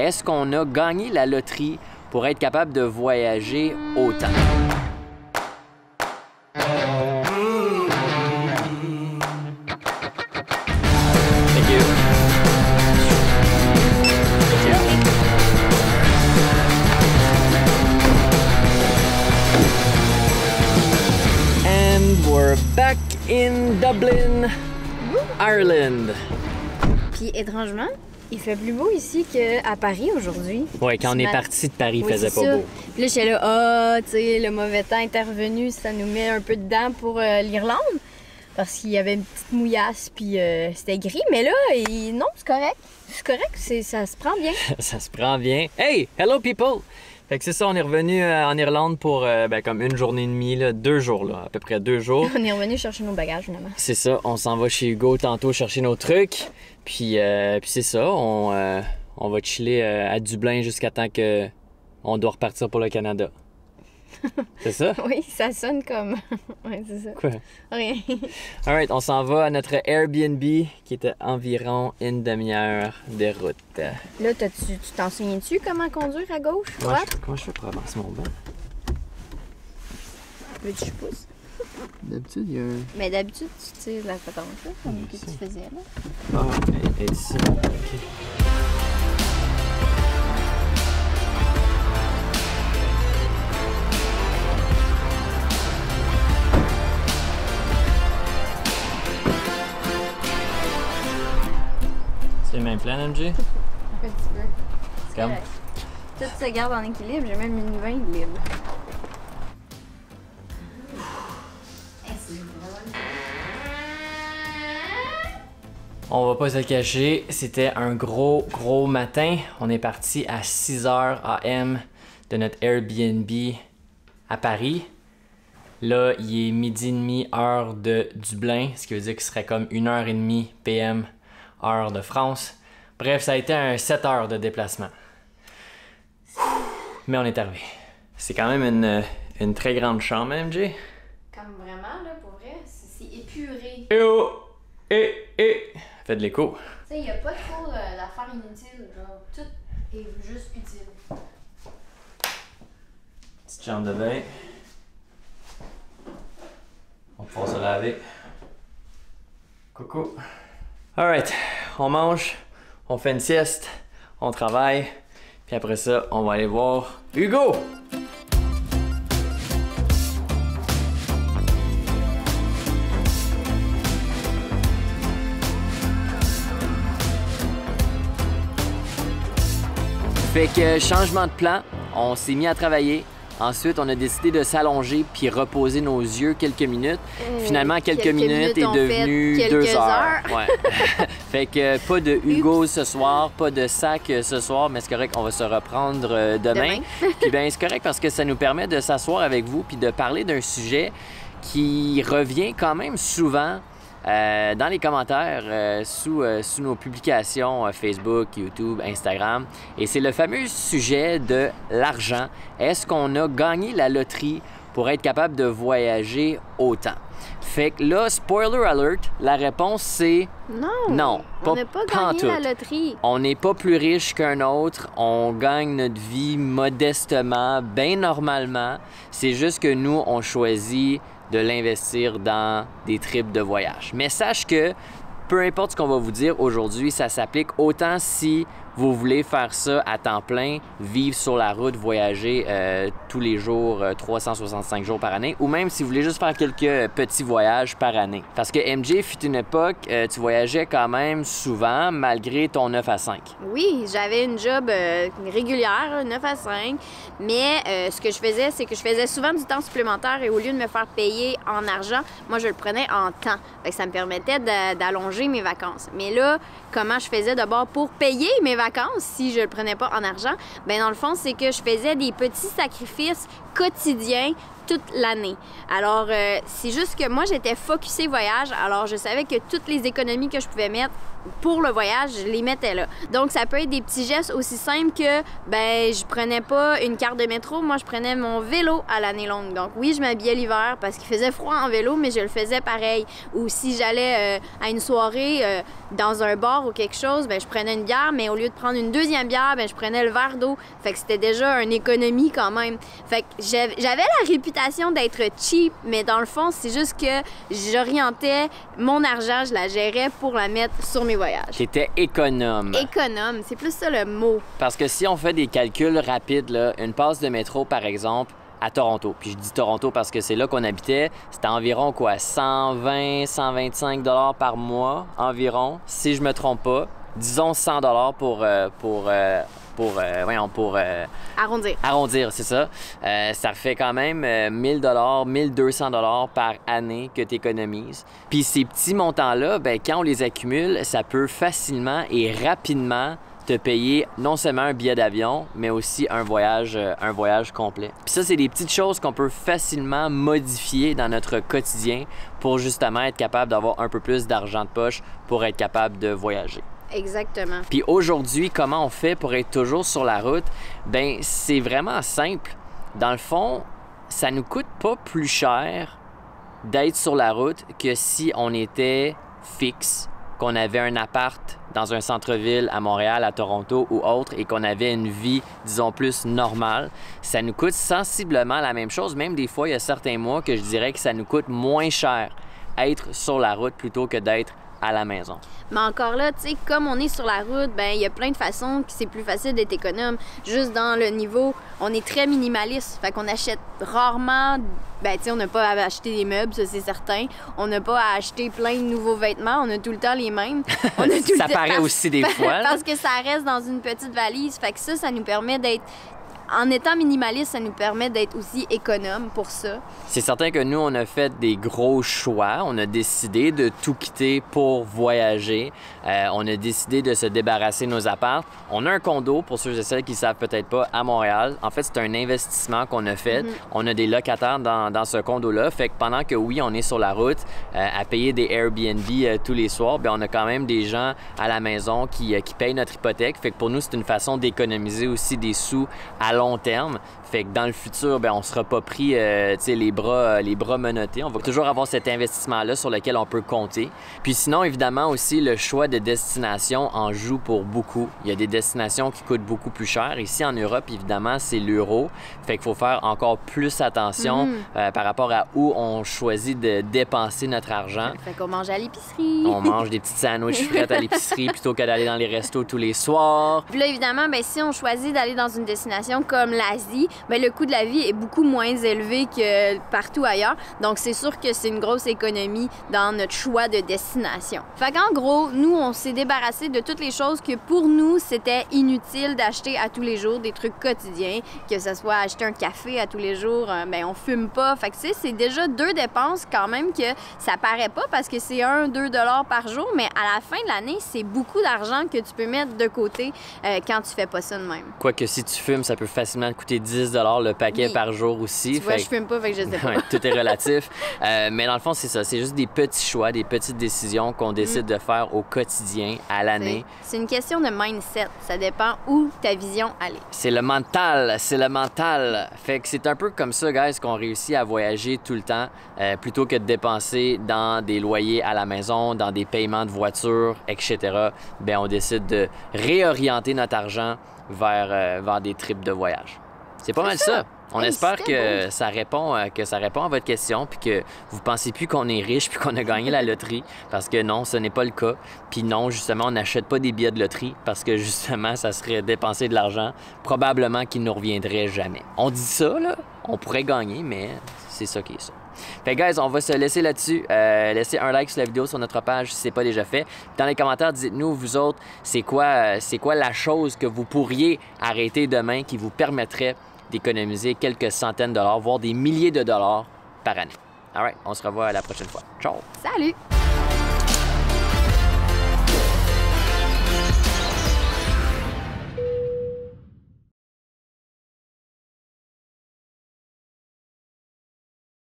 Est-ce qu'on a gagné la loterie pour être capable de voyager autant? Thank you. And we're back in Dublin, Ireland. Puis étrangement, il fait plus beau ici qu'à Paris aujourd'hui. Ouais, quand on est parti de Paris, il faisait pas beau. Puis là, j'étais là, tu sais, le mauvais temps est revenu, ça nous met un peu dedans pour l'Irlande. Parce qu'il y avait une petite mouillasse, puis c'était gris. Mais là, non, c'est correct. C'est correct, ça se prend bien. Ça se prend bien. Hey, hello people! Fait que c'est ça, on est revenu en Irlande pour comme une journée et demie, là, 2 jours, là, à peu près 2 jours. On est revenu chercher nos bagages, finalement. C'est ça, on s'en va chez Hugo tantôt chercher nos trucs. Puis c'est ça, on va chiller à Dublin jusqu'à temps qu'on doit repartir pour le Canada. C'est ça? Oui, ça sonne comme... Oui, c'est ça. Quoi? Rien. Alright, on s'en va à notre Airbnb qui était environ une demi-heure de route. Là, tu t'en souviens-tu comment conduire à gauche, droite? Comment je fais pour avancer mon banc? Veux-tu que je pousse? D'habitude, il y a un... Mais d'habitude, tu tires la patente là, comme que tu faisais là. Ah, elle est ici. OK. C'est le même plan, MJ? Un petit peu. Comme... Tout se garde en équilibre, j'ai même une 20 de libre. On va pas se le cacher, c'était un gros matin. On est parti à 6h AM de notre Airbnb à Paris. Là, il est 12h30 heure de Dublin, ce qui veut dire qu'il serait comme 1h30 PM heure de France. Bref, ça a été un 7 heures de déplacement. Mais on est arrivé. C'est quand même une très grande chambre, MJ. Comme vraiment, là, pour vrai, c'est épuré. Eh oh! Faites de l'écho. Tu sais, il n'y a pas trop d'affaires inutiles, genre, tout est juste utile. Petite chambre de bain. On va pouvoir se laver. Coucou. Alright, on mange, on fait une sieste, on travaille, puis après ça, on va aller voir Hugo! Fait que changement de plan, on s'est mis à travailler. Ensuite, on a décidé de s'allonger puis reposer nos yeux quelques minutes. Finalement, quelques minutes est devenu 2 heures. Ouais. Fait que pas de Hugo ce soir, pas de sac ce soir, mais c'est correct, on va se reprendre demain. Puis bien, c'est correct parce que ça nous permet de s'asseoir avec vous puis de parler d'un sujet qui revient quand même souvent dans les commentaires sous nos publications Facebook, YouTube, Instagram. Et c'est le fameux sujet de l'argent. Est-ce qu'on a gagné la loterie pour être capable de voyager autant? Fait que là, spoiler alert, la réponse c'est non. On n'a pas gagné la loterie. On n'est pas plus riche qu'un autre. On gagne notre vie modestement, bien normalement. C'est juste que nous, on choisit de l'investir dans des trips de voyage. Mais sache que peu importe ce qu'on va vous dire aujourd'hui, ça s'applique autant si vous voulez faire ça à temps plein, vivre sur la route, voyager tous les jours, 365 jours par année, ou même si vous voulez juste faire quelques petits voyages par année. Parce que MJ, fut une époque, tu voyageais quand même souvent, malgré ton 9 à 5. Oui, j'avais une job régulière, 9 à 5, mais ce que je faisais, c'est que je faisais souvent du temps supplémentaire et au lieu de me faire payer en argent, moi, je le prenais en temps. Fait que ça me permettait d'allonger mes vacances. Mais là, comment je faisais d'abord pour payer mes vacances si je le prenais pas en argent? Bien, dans le fond, c'est que je faisais des petits sacrifices quotidiens toute l'année. Alors, c'est juste que moi, j'étais focusée voyage, alors je savais que toutes les économies que je pouvais mettre pour le voyage, je les mettais là. Donc, ça peut être des petits gestes aussi simples que, ben, je prenais pas une carte de métro, moi, je prenais mon vélo à l'année longue. Donc, oui, je m'habillais l'hiver parce qu'il faisait froid en vélo, mais je le faisais pareil. Ou si j'allais à une soirée dans un bar ou quelque chose, ben, je prenais une bière, mais au lieu de prendre une deuxième bière, ben, je prenais le verre d'eau. Fait que c'était déjà une économie quand même. Fait que j'avais la réputation d'être cheap, mais dans le fond, c'est juste que j'orientais mon argent, je la gérais pour la mettre sur mes voyages. T'étais économe. Économe, c'est plus ça le mot. Parce que si on fait des calculs rapides, là, une passe de métro, par exemple, à Toronto, puis je dis Toronto parce que c'est là qu'on habitait, c'était environ quoi, 120, 125 $ par mois environ, si je me trompe pas. Disons 100 $ pour arrondir. Arrondir, c'est ça. Ça fait quand même 1000 $, 1200 $ par année que tu économises. Puis ces petits montants-là, ben, quand on les accumule, ça peut facilement et rapidement te payer non seulement un billet d'avion, mais aussi un voyage complet. Puis ça, c'est des petites choses qu'on peut facilement modifier dans notre quotidien pour justement être capable d'avoir un peu plus d'argent de poche pour être capable de voyager. Exactement. Puis aujourd'hui, comment on fait pour être toujours sur la route? Bien, c'est vraiment simple. Dans le fond, ça nous coûte pas plus cher d'être sur la route que si on était fixe, qu'on avait un appart dans un centre-ville à Montréal, à Toronto ou autre, et qu'on avait une vie, disons, plus normale. Ça nous coûte sensiblement la même chose. Même des fois, il y a certains mois que je dirais que ça nous coûte moins cher être sur la route plutôt que d'être à la maison. Mais encore là, tu sais, comme on est sur la route, ben il y a plein de façons que c'est plus facile d'être économe. Juste dans le niveau, on est très minimaliste. Fait qu'on achète rarement, ben tu sais, on n'a pas à acheter des meubles, ça c'est certain. On n'a pas à acheter plein de nouveaux vêtements, on a tout le temps les mêmes. On a tout ça paraît aussi des fois. Parce que ça reste dans une petite valise. Fait que ça nous permet d'être... En étant minimaliste, ça nous permet d'être aussi économe pour ça. C'est certain que nous, on a fait des gros choix. On a décidé de tout quitter pour voyager. On a décidé de se débarrasser de nos apparts. On a un condo, pour ceux et celles qui ne savent peut-être pas, à Montréal. En fait, c'est un investissement qu'on a fait. On a des locataires dans ce condo-là. Fait que pendant que, oui, on est sur la route à payer des Airbnb tous les soirs, bien, on a quand même des gens à la maison qui payent notre hypothèque. Fait que pour nous, c'est une façon d'économiser aussi des sous à long terme. Fait que dans le futur, bien, on ne sera pas pris les bras menottés. On va toujours avoir cet investissement-là sur lequel on peut compter. Puis sinon, évidemment, aussi, le choix de destination en joue pour beaucoup. Il y a des destinations qui coûtent beaucoup plus cher. Ici, en Europe, évidemment, c'est l'euro. Fait qu'il faut faire encore plus attention par rapport à où on choisit de dépenser notre argent. Fait qu'on mange à l'épicerie. On mange des petites sandwichs frites à l'épicerie plutôt que d'aller dans les restos tous les soirs. Puis là, évidemment, bien, si on choisit d'aller dans une destination comme l'Asie, bien, le coût de la vie est beaucoup moins élevé que partout ailleurs. Donc, c'est sûr que c'est une grosse économie dans notre choix de destination. Fait qu'en gros, nous, on s'est débarrassé de toutes les choses que pour nous, c'était inutile d'acheter à tous les jours, des trucs quotidiens, que ce soit acheter un café à tous les jours, bien, on fume pas. Fait que, tu sais, c'est déjà 2 dépenses quand même que ça paraît pas parce que c'est 1-2 $ par jour, mais à la fin de l'année, c'est beaucoup d'argent que tu peux mettre de côté quand tu fais pas ça de même. Quoique, si tu fumes, ça peut facilement te coûter 10 $ le paquet par jour aussi. Tu vois, je fume pas, fait que je sais pas. Tout est relatif. Mais dans le fond, c'est ça. C'est juste des petits choix, des petites décisions qu'on décide de faire au quotidien, à l'année. C'est une question de mindset. Ça dépend où ta vision allait. C'est le mental. C'est le mental. Fait que c'est un peu comme ça, guys, qu'on réussit à voyager tout le temps plutôt que de dépenser dans des loyers à la maison, dans des paiements de voiture, etc. Bien, on décide de réorienter notre argent vers des trips de voyage. C'est pas mal ça. On espère que ça répond à votre question puis que vous pensez plus qu'on est riche puis qu'on a gagné la loterie parce que non, ce n'est pas le cas. Puis non, justement, on n'achète pas des billets de loterie parce que justement, ça serait dépenser de l'argent probablement qui ne nous reviendrait jamais. On dit ça, là, on pourrait gagner, mais c'est ça qui est ça. Fait guys, on va se laisser là-dessus. Laissez un like sur la vidéo sur notre page si ce n'est pas déjà fait. Dans les commentaires, dites-nous, vous autres, c'est quoi la chose que vous pourriez arrêter demain qui vous permettrait d'économiser quelques centaines de dollars, voire des milliers de dollars par année. All right, on se revoit la prochaine fois. Ciao! Salut!